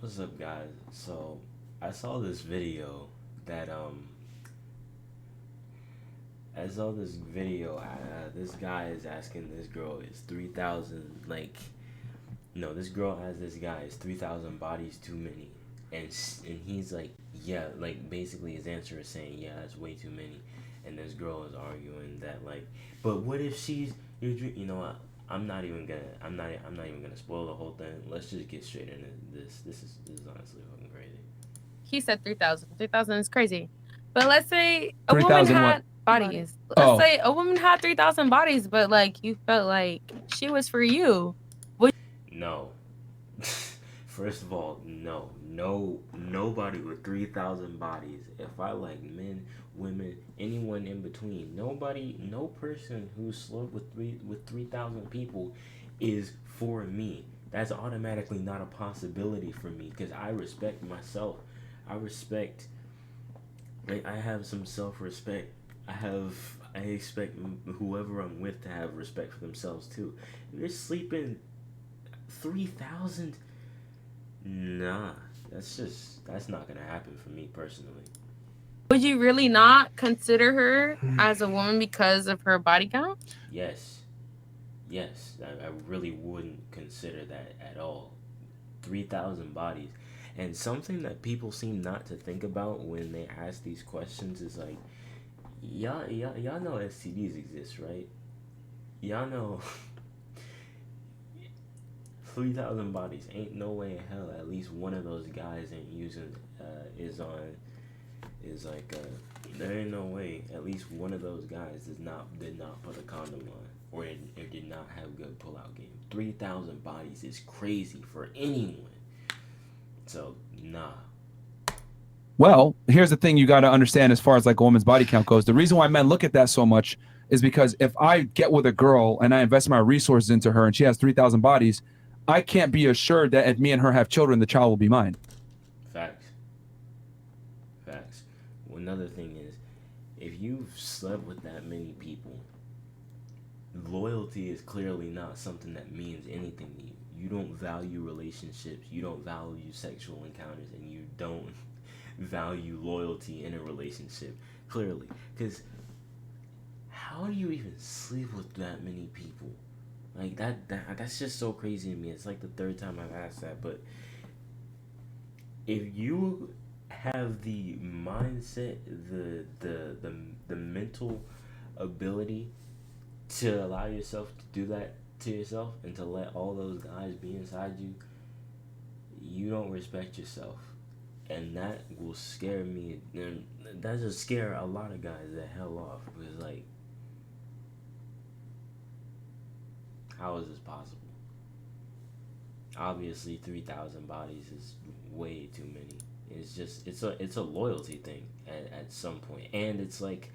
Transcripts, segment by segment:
What's up, guys? So, I saw this video that I saw this video. This guy is asking this girl is 3,000 like no, this girl has this guy is 3,000 bodies too many, and he's like, yeah, like basically his answer is saying, yeah, that's way too many, and this girl is arguing that like, but what if she's you know what? I'm not even gonna spoil the whole thing. Let's just get straight into this. This is honestly fucking crazy. He said 3,000. 3,000 is crazy. But let's say a woman 3,000 what? had bodies. Let's Oh, say a woman had 3,000 bodies, but like you felt like she was for you. Would No. First of all, no, nobody with 3,000 bodies. If I like men, women, anyone in between, nobody, no person who slept with 3,000 people is for me. That's automatically not a possibility for me because I respect myself. I respect. Like I have some self-respect. I expect whoever I'm with to have respect for themselves too. If you're sleeping 3,000, nah, that's not gonna happen for me personally. you really not consider her as a woman because of her body count? Yes, yes, I really wouldn't consider that at all. 3,000 bodies. And something that people seem not to think about when they ask these questions is like, y'all know STDs exist, right? Y'all know 3,000 bodies. Ain't no way in hell at least one of those guys ain't using, is like, there ain't no way at least one of those guys did not put a condom on or did not have good pullout game. 3,000 bodies is crazy for anyone. So, nah. well, here's the thing you got to understand as far as like a woman's body count goes. The reason why men look at that so much is because if I get with a girl and I invest my resources into her and she has 3,000 bodies, I can't be assured that if me and her have children, the child will be mine. Facts. Facts. Another thing is, if you've slept with that many people, loyalty is clearly not something that means anything to you. You don't value relationships, you don't value sexual encounters, and you don't value loyalty in a relationship. Clearly. Because how do you even sleep with that many people? Like that's just so crazy to me. It's like the third time I've asked that, but if you have the mindset, the mental ability to allow yourself to do that to yourself and to let all those guys be inside you, you don't respect yourself. And that will scare me. And that just scare a lot of guys the hell off. Because, like, how is this possible? Obviously, 3,000 bodies is way too many. It's a loyalty thing at some point. And it's like,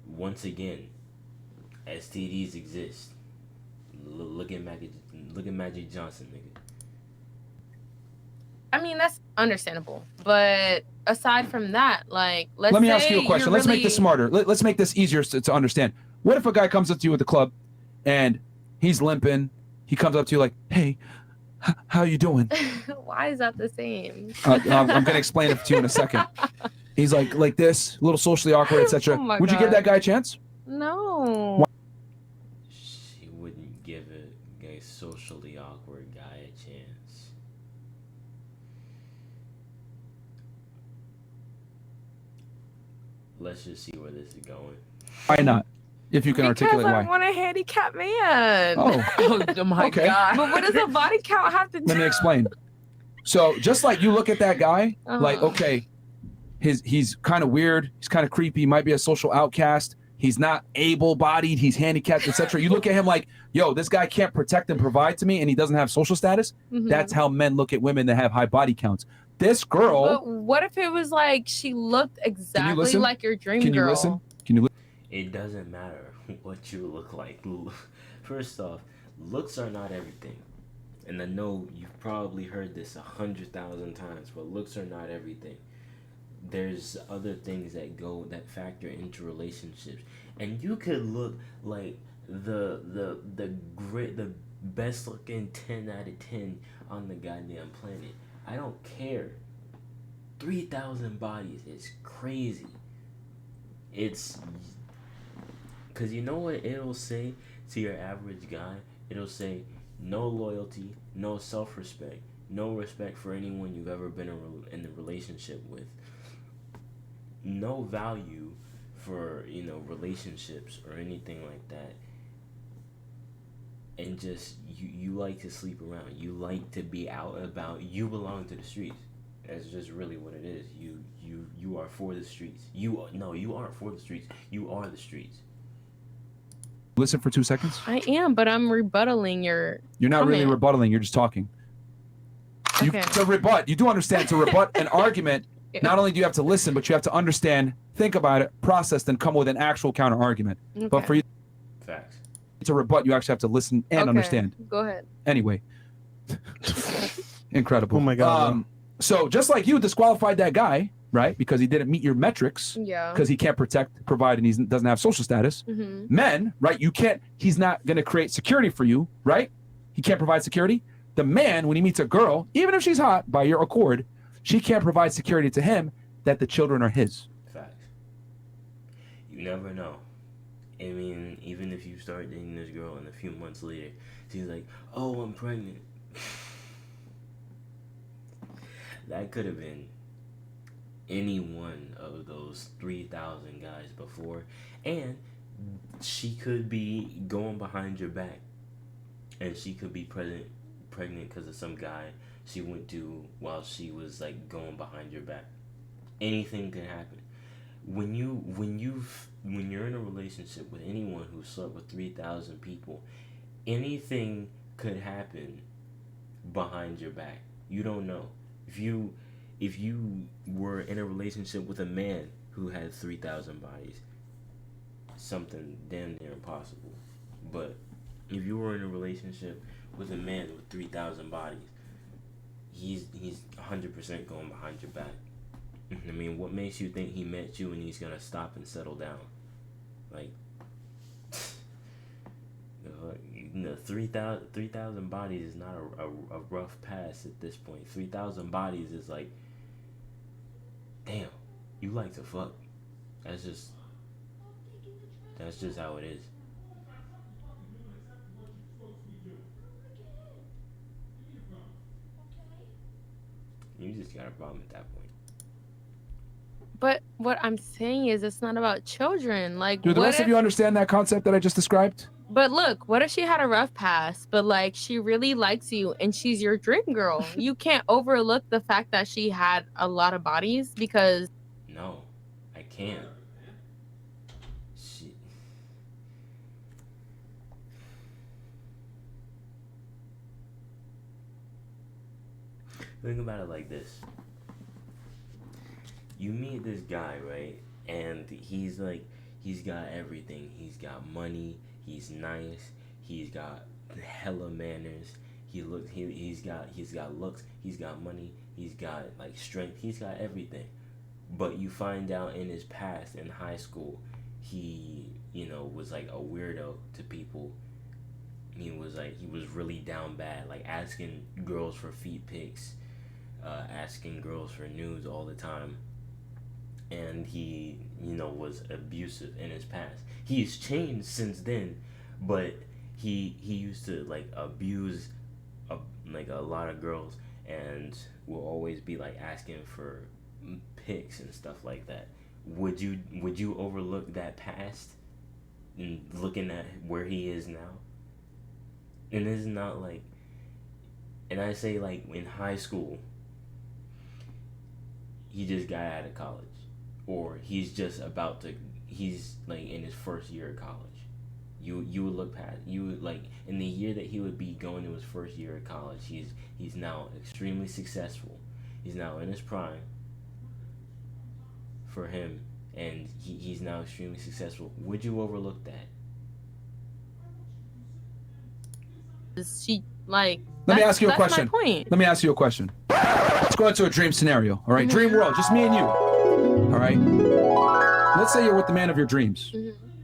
once again, STDs exist. Look at Magic Johnson, nigga. I mean, that's understandable. But aside from that, like, let's Let me say ask you a question. Let's make this smarter. Let's make this easier to understand. What if a guy comes up to you at the club and he's limping? He comes up to you like, "Hey, how you doing?" Why is that the same? I'm going to explain it to you in a second. He's like this, a little socially awkward, etc. Oh my Would you give that God. guy a chance? No. She wouldn't give a socially awkward guy a chance. Let's just see where this is going. Why not? If you can Because articulate I why. want a handicapped man. Oh, my Okay. God. But what does a body count have to do? let me explain. So just like you look at that guy, like okay, he's kind of weird, he's kind of creepy, might be a social outcast, he's not able-bodied, he's handicapped, etc. You look at him like, yo, this guy can't protect and provide to me, and he doesn't have social status. Mhm. That's how men look at women that have high body counts. This girl, But what if it was like she looked exactly listen? like your dream can you girl? listen? Can you listen? It doesn't matter what you look like. First off, looks are not everything. And I know you've probably heard this 100,000 times, but looks are not everything. There's other things that factor into relationships, and you could look like the best looking 10 out of 10 on the goddamn planet. I don't care. 3,000 bodies is crazy. It's because you know what it'll say to your average guy? It'll say no loyalty, no self-respect, no respect for anyone you've ever been in a relationship with, no value for, relationships or anything like that. And just you like to sleep around. You like to be out about. You belong to the streets. That's just really what it is. You are for the streets. You aren't for the streets. You are the streets. Listen for 2 seconds. I am, but I'm rebuttaling your. You're not really comment. rebuttaling. You're just talking. Okay. To rebut, you do understand. To rebut an argument, not only do you have to listen, but you have to understand, think about it, process, then come with an actual counter argument. Okay. But for you Facts. to rebut, you actually have to listen and understand. Go ahead. Anyway. Incredible. Oh my God. So just like you disqualified that guy, right? Because he didn't meet your metrics. Yeah. Because he can't provide, and he doesn't have social status. Mm-hmm. Men, right? He's not going to create security for you, right? He can't provide security. The man, when he meets a girl, even if she's hot by your accord, she can't provide security to him that the children are his. Facts. You never know. I mean, even if you start dating this girl and a few months later, she's like, oh, I'm pregnant. That could have been any one of those 3,000 guys before. And she could be going behind your back. And she could be pregnant because of some guy she went to while she was like going behind your back. Anything can happen. When you're in a relationship with anyone who slept with 3,000 people, anything could happen behind your back. You don't know. If you were in a relationship with a man who had 3,000 bodies, something damn near impossible. But if you were in a relationship with a man with 3,000 bodies, he's 100% going behind your back. I mean, what makes you think he met you and he's gonna stop and settle down? Like, 3,000 bodies is not a rough pass at this point. 3,000 bodies is like, damn, you like to fuck. That's just how it is. You just got a problem at that point. But what I'm saying is, it's not about children. Like, Do the rest of you understand that concept that I just described? But look, what if she had a rough past, but like she really likes you and she's your dream girl? You can't overlook the fact that she had a lot of bodies because. No, I can't. She. Think about it like this. You meet this guy, right? And he's got everything. He's got money. He's nice. He's got hella manners. He's got looks. He's got money. He's got like strength. He's got everything. But you find out in his past in high school, he was like a weirdo to people. He was really down bad, like asking girls for feet pics, asking girls for nudes all the time. And he, was abusive in his past. He's changed since then, but he used to like abuse a lot of girls, and will always be like asking for pics and stuff like that. Would you overlook that past and looking at where he is now? And it's not like, and I say like in high school, he just got out of college. Or he's like in his first year of college. You would look past, in the year that he would be going to his first year of college, he's now extremely successful. He's now in his prime for him, and he's now extremely successful. Would you overlook that? She like. Let me ask you a question. My point. Let me ask you a question. Let's go into a dream scenario. All right, dream world, just me and you. All right. Let's say you're with the man of your dreams.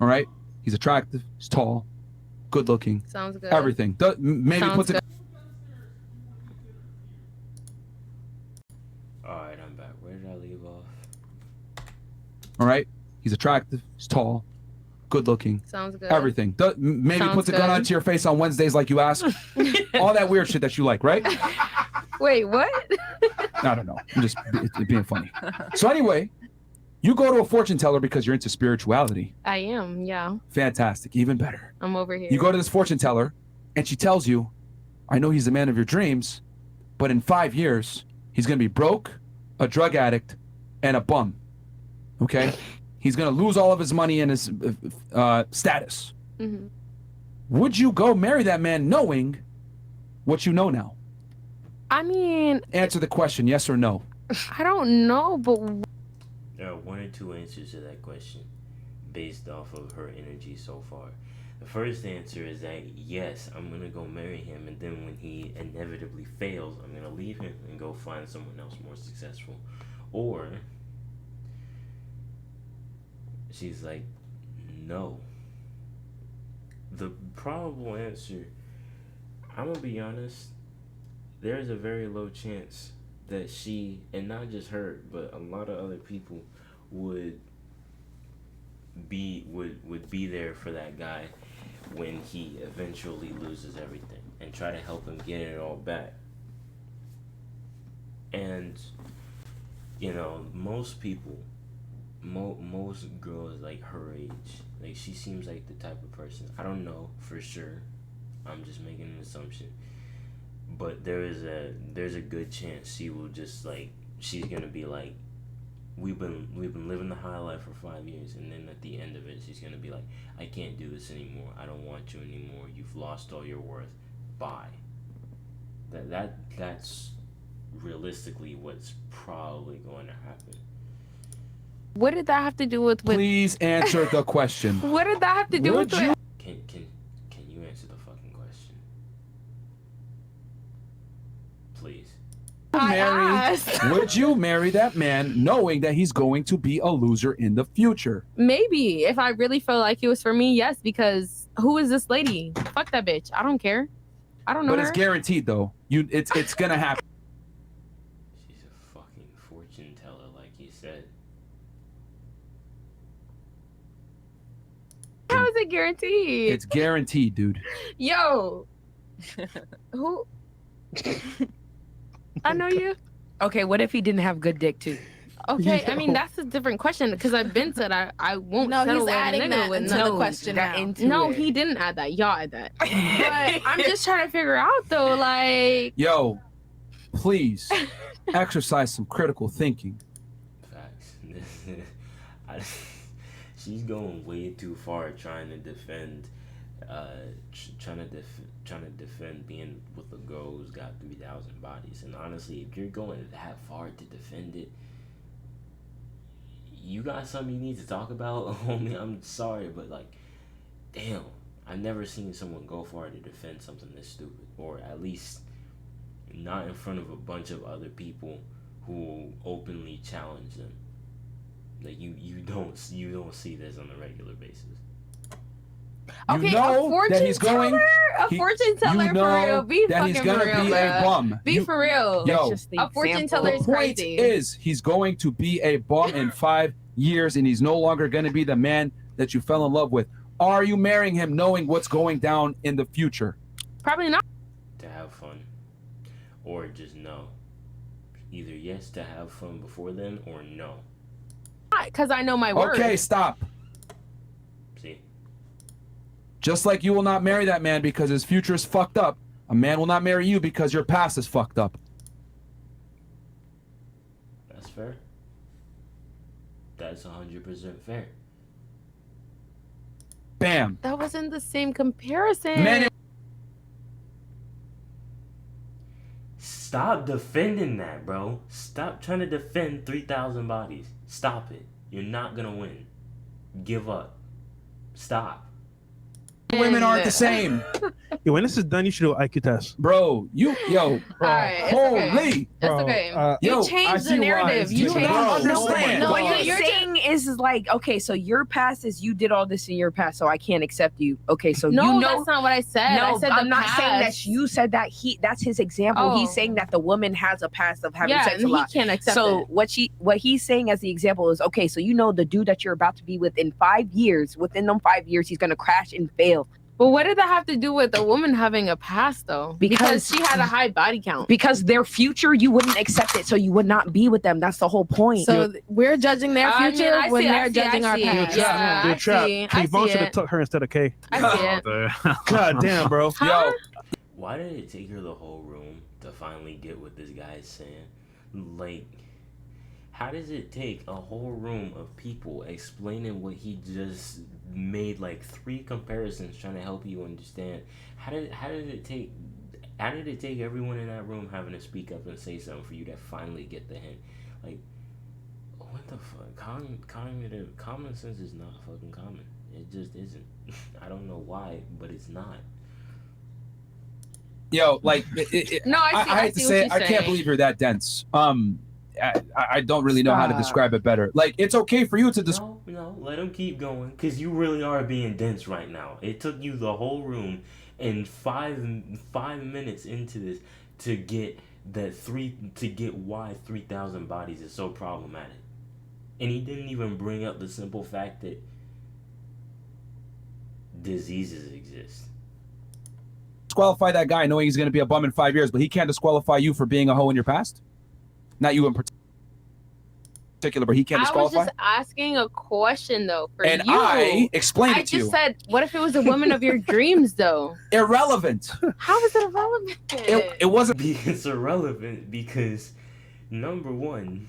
All right. He's attractive. He's tall, good looking. Sounds good. Everything. Maybe Sounds puts it. All right, I'm back. Where did I leave off? All right, he's attractive, he's tall, good looking, Sounds good. everything. Maybe Sounds puts a gun good. onto your face on Wednesdays like you ask. All that weird shit that you like, right? Wait, what? I don't know. I'm just being funny. So anyway, you go to a fortune teller because you're into spirituality. I am, yeah. Fantastic, even better. I'm over here. You go to this fortune teller, and she tells you, I know he's the man of your dreams, but in 5 years, he's going to be broke, a drug addict, and a bum. Okay? He's going to lose all of his money and his status. Mm-hmm. Would you go marry that man knowing what you know now? I mean, Answer the question, yes or no. I don't know, but There are one or two answers to that question based off of her energy so far. The first answer is that yes, I'm gonna go marry him, and then when he inevitably fails, I'm gonna leave him and go find someone else more successful. Or she's like, no. The probable answer, I'm gonna be honest, there's a very low chance that she, and not just her, but a lot of other people would be there for that guy when he eventually loses everything and try to help him get it all back. And you know, most people, most girls like her age, like she seems like the type of person, I don't know for sure, I'm just making an assumption, but there's a good chance she will just like, she's gonna be like, we've been living the high life for 5 years, and then at the end of it she's gonna be like, I can't do this anymore, I don't want you anymore, you've lost all your worth, bye. That's realistically what's probably going to happen. what did that have to do with Please answer the question. what did that have to do Would with you- what? Can you answer the fucking question? Please. I asked. Would you marry that man knowing that he's going to be a loser in the future? Maybe if I really felt like it was for me, yes, because who is this lady? Fuck that bitch. I don't care. I don't know But her. it's guaranteed though. It's gonna happen. She's a fucking fortune teller, like you said. How is it guaranteed? It's guaranteed, dude. Yo. Who? I know you. Okay, what if he didn't have good dick too? Okay, I mean that's a different question because I've been said I won't No, settle he's with a adding nigga that with into no. the question got now. into No, it. he didn't add that. Y'all add that. But I'm just trying to figure out though, like Yo, please exercise some critical thinking. Facts. She's going way too far trying to defend, trying to defend being with a girl who's got 3,000 bodies. And honestly, if you're going that far to defend it, you got something you need to talk about, homie. I'm sorry, but like, damn, I've never seen someone go far to defend something this stupid, or at least not in front of a bunch of other people who openly challenge them. Like you don't see this on a regular basis. You okay, know a fortune that he's going. teller, a he- fortune teller you know for real. Be that fucking he's gonna for real, be a bruh. bum. Be for real. Yo, That's just the a fortune example. teller The is point crazy. is, he's going to be a bum in 5 years, and he's no longer going to be the man that you fell in love with. Are you marrying him knowing what's going down in the future? Probably not. To have fun, or just no. Either yes to have fun before then, or no. Because I know my worth. Okay, stop. See, Just like you will not marry that man because his future is fucked up, a man will not marry you because your past is fucked up. that's fair. That's 100% fair. Bam. That wasn't the same comparison. Men Stop defending that, bro. Stop trying to defend 3,000 bodies. Stop it. You're not gonna win. Give up. Stop. women aren't the same. Yo, when this is done, you should do an IQ test. Bro, bro, Alright, it's holy. okay. Bro, It's okay. Yo, You changed I the see why narrative. You you changed don't the understand. No, what you're you're saying is like, okay, so your past is you did all this in your past, so I can't accept you. Okay, so no, you know. that's not what I said. No, I said I'm the not past. saying that you said that. That's his example. Oh. He's saying that the woman has a past of having Yeah, sex and a lot. he can't accept So it. what he's saying as the example is, okay, so you know the dude that you're about to be with in 5 years, within them 5 years, he's gonna crash and fail. But what did that have to do with a woman having a past, though? Because she had a high body count. Because their future, you wouldn't accept it, so you would not be with them. That's the whole point. So we're judging their I mean, future I when see- they're I see- judging I our see it. past. You're Yeah, You're I trapped. see. K. I Vaughn see should have it. took her instead of K. I see it. God damn, bro. Huh? Why did it take her the whole room to finally get what this guy is saying? Like, how does it take a whole room of people explaining what he just made, like 3 comparisons trying to help you understand? How did it take everyone in that room having to speak up and say something for you to finally get the hint? Like, what the fuck? Common sense is not fucking common. It just isn't. I don't know why, but it's not. Yo, like, No, I hate to see say what it, I you're can't saying. believe you're that dense. I don't really know how to Stop. describe it better. Like, it's okay for you to describe. No, let him keep going, because you really are being dense right now. It took you the whole room and 5 minutes into this to get why 3,000 bodies is so problematic. And he didn't even bring up the simple fact that diseases exist. Disqualify that guy knowing he's going to be a bum in 5 years, but he can't disqualify you for being a hoe in your past? Not you in particular, but he can't I was disqualify? just asking a question, though, for And you. I explained I it to just you. said, what if it was a woman of your dreams, though? Irrelevant. How is it irrelevant? It wasn't. It's irrelevant because, number one,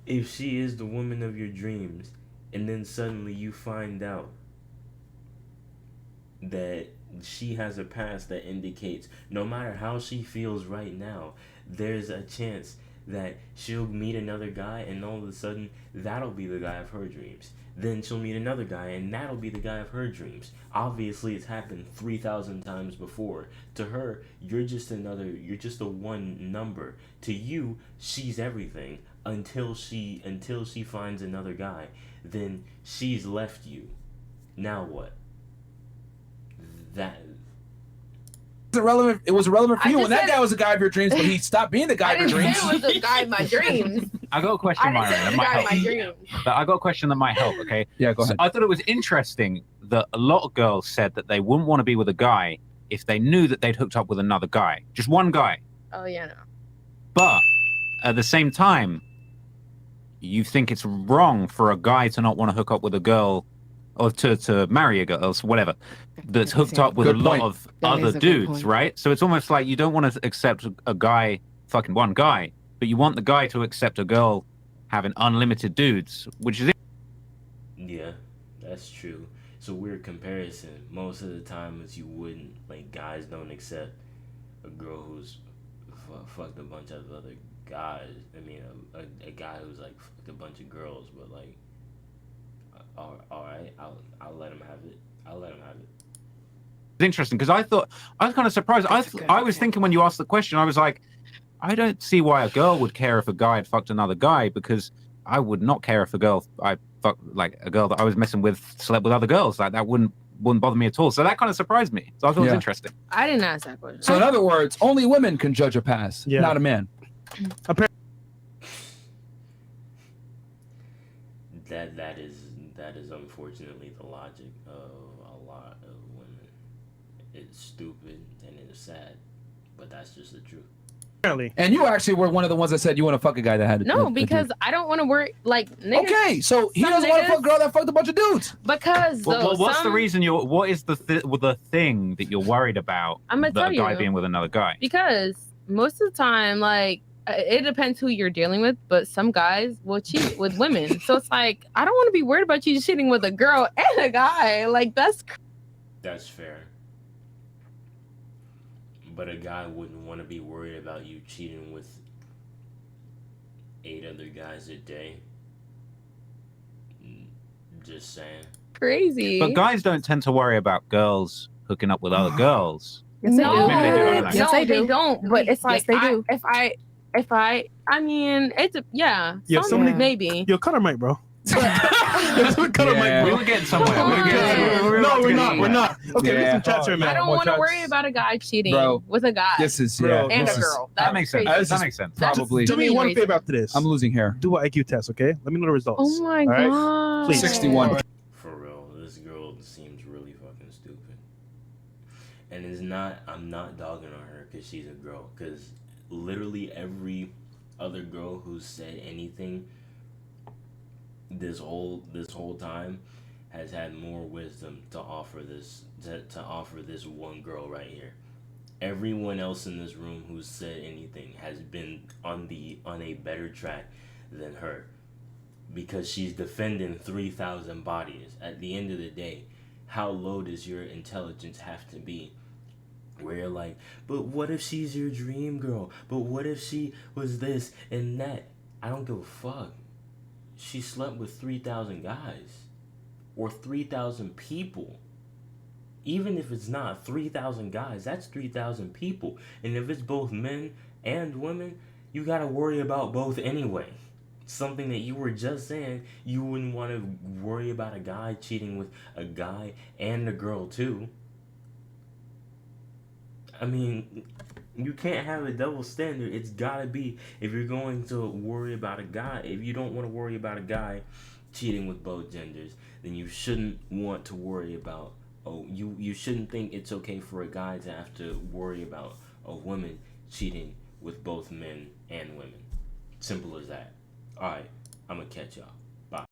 if she is the woman of your dreams, and then suddenly you find out that she has a past that indicates no matter how she feels right now, there's a chance that she'll meet another guy, and all of a sudden that'll be the guy of her dreams. Then she'll meet another guy, and that'll be the guy of her dreams. Obviously, it's happened 3,000 times before. To her, you're just a one number. To you, she's everything until she finds another guy. Then she's left you. Now what? That Irrelevant. It was irrelevant for I you. just And that said- guy was the guy of your dreams, but he stopped being the guy I of your didn't dreams. say it was the guy of my dreams. I got a question, I didn't Myron. say it That was the might guy of help. my dreams. But I got a question that might help. Okay. Yeah, go So ahead. I thought it was interesting that a lot of girls said that they wouldn't want to be with a guy if they knew that they'd hooked up with another guy, just one guy. Oh, yeah, no. But at the same time, you think it's wrong for a guy to not want to hook up with a girl or to marry a girl or whatever that's hooked up with Good a lot point. of That is other a good dudes, point. right? So it's almost like you don't want to accept a guy, fucking one guy, but you want the guy to accept a girl having unlimited dudes, which is Yeah, that's true. It's a weird comparison. Most of the time, it's you wouldn't, like, guys don't accept a girl who's fucked a bunch of other guys. I mean, a guy who's, like, fucked a bunch of girls, but, like, all right, I'll let him have it. I'll let him have it. interesting because I was kind of surprised. That's a good I was example. thinking when you asked the question, I was like, I don't see why a girl would care if a guy had fucked another guy, because I would not care if I fucked like a girl that I was messing with slept with other girls. Like that wouldn't bother me at all. So that kind of surprised me. So I thought it was Yeah. interesting. I didn't ask that question. So in other words, only women can judge a past, Yeah. not a man. That is unfortunately the logic of a lot of women. It's stupid and it's sad, but that's just the truth. Apparently. And you actually were one of the ones that said you want to fuck a guy that had No, because I don't want to work like niggas. Okay, so he some doesn't want to niggas- fuck a girl that fucked a bunch of dudes. Because though, What's the some- reason what is the thing that you're worried about I'm gonna that tell a guy you. being with another guy? Because most of the time, like, it depends who you're dealing with, but some guys will cheat with women. So it's like, I don't want to be worried about you cheating with a girl and a guy. Like, that's That's fair. But a guy wouldn't want to be worried about you cheating with 8 other guys a day. Just saying. crazy. But guys don't tend to worry about girls hooking up with other girls. Yes, they no, do. Maybe they do, I don't know. Yes, they do. don't. But it's Yes, like they do. I mean, it's yeah. Yeah, some somebody- maybe. Yo, cut her mic, bro. Cut her Yeah. We mic, were getting somewhere. Come on. bro. No, we're not. We're not. Okay, Yeah. get some chats here, man. I don't More want to chats. worry about a guy cheating Bro, with a guy This is Bro, yeah. and this a is- girl. That makes sense. crazy. That makes sense. Probably. Do me one Reason. favor after this. I'm losing hair. Do an IQ test, okay? Let me know the results. Oh my All right? god. Please. 61. For real, this girl seems really fucking stupid. And it's not, I'm not dogging on her because she's a girl. Because literally every other girl who's said anything this whole time has had more wisdom to offer this one girl right here. Everyone else in this room who's said anything has been on a better track than her. Because she's defending 3,000 bodies. At the end of the day, how low does your intelligence have to be? Where you're like, but what if she's your dream girl? But what if she was this and that? I don't give a fuck. She slept with 3,000 guys. Or 3,000 people. Even if it's not 3,000 guys, that's 3,000 people. And if it's both men and women, you gotta worry about both anyway. Something that you were just saying, you wouldn't want to worry about a guy cheating with a guy and a girl too. I mean, you can't have a double standard. It's gotta be, if you're going to worry about a guy, if you don't want to worry about a guy cheating with both genders, then you shouldn't want to worry about, you shouldn't think it's okay for a guy to have to worry about a woman cheating with both men and women. Simple as that. Alright, I'm gonna catch y'all.